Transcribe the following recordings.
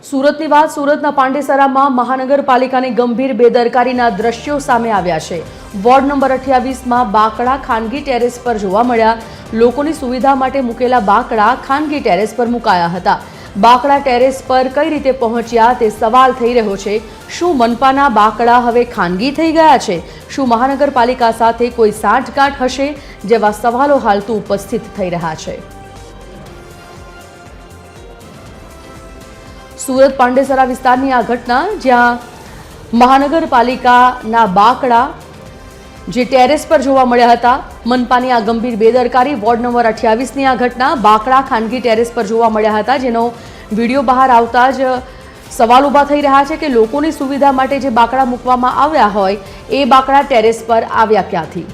સુરતની વાત સુરતના પાંડેસરામાં મહાનગરપાલિકાની ગંભીર બેદરકારીના દ્રશ્યો સામે આવ્યા છે। વોર્ડ નંબર 28માં બાકડા ખાનગી ટેરેસ પર જોવા મળ્યા। લોકોની સુવિધા માટે મૂકેલા બાકડા ખાનગી ટેરેસ પર મુકાયા હતા। બાકડા ટેરેસ પર કઈ રીતે પહોંચ્યા તે સવાલ થઈ રહ્યો છે। શું મનપાના બાકડા હવે ખાનગી થઈ ગયા છે? શું મહાનગરપાલિકા સાથે કોઈ સાંઠગાંઠ હશે? જેવા સવાલો હાલ તો ઉપસ્થિત થઈ રહ્યા છે। સુરત પાંડેસરા વિસ્તારની આ ઘટના, જ્યાં મહાનગરપાલિકાના બાકડા જે ટેરેસ પર જોવા મળ્યા હતા। મનપાની આ ગંભીર બેદરકારી। વોર્ડ નંબર 28ની આ ઘટના બાકડા ખાનગી ટેરેસ પર જોવા મળ્યા હતા, જેનો વિડીયો બહાર આવતા જ સવાલ ઊભા થઈ રહ્યા છે કે લોકોની સુવિધા માટે જે બાકડા મૂકવામાં આવ્યા હોય એ બાકડા ટેરેસ પર આવ્યા ક્યાંથી?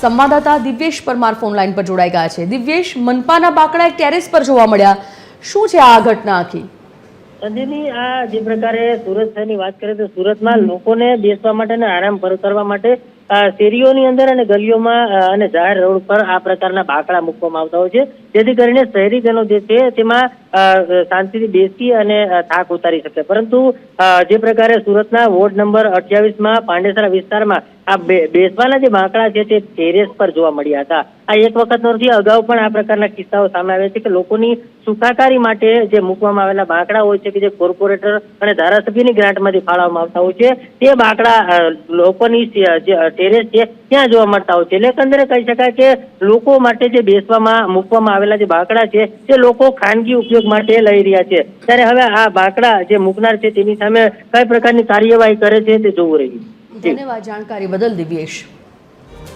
સંવાદદાતા દિવ્યેશ પરમાર ફોનલાઈન પર જોડાઈ ગયા છે। દિવ્યેશ, મનપાના બાકડા ટેરેસ પર જોવા મળ્યા, શું છે આ ઘટના આખી? સંજયની, આ જે પ્રકારે સુરત શહેરની વાત કરીએ તો સુરતમાં લોકોને બેસવા માટે અને આરામ કરવા માટે શેરીઓની અંદર અને ગલીઓમાં અને જાહેર રોડ પર આ પ્રકારના બાકડા મૂકવામાં આવતા હોય છે, જેથી કરીને શહેરીજનો જે છે તેમાં શાંતિથી બેસી અને થાક ઉતારી શકે। પરંતુ જે પ્રકારે સુરતના વોર્ડ નંબર 28માં પાંડેસરા વિસ્તારમાં આ બેસવાના જે બાકડા છે તે ટેરેસ પર જોવા મળ્યા હતા। આ એક વખત નથી, અગાઉ પણ આ પ્રકારના કિસ્સાઓ સામે આવ્યા છે કે લોકોની સુખાકારી માટે જે મૂકવામાં આવેલા બાકડા હોય છે કે જે કોર્પોરેટર અને ધારાસભ્યની ગ્રાન્ટમાંથી ફાળવવામાં આવતા હોય છે, તે બાકડા લોકોની જે ટેરેસ છે ત્યાં જોવા મળતા હોય છે। એટલે એકંદરે કહી શકાય કે લોકો માટે જે બેસવામાં મૂકવામાં આવેલા જે બાકડા છે તે લોકો ખાનગી ઉપયોગ માટે લઈ રહ્યા છે। ત્યારે હવે આ બાકડા જે મૂકનાર છે તેની સામે કઈ પ્રકારની કાર્યવાહી કરે છે તે જોવું રહ્યું। ધન્યવાદ જાણકારી બદલ દિવ્યેશ।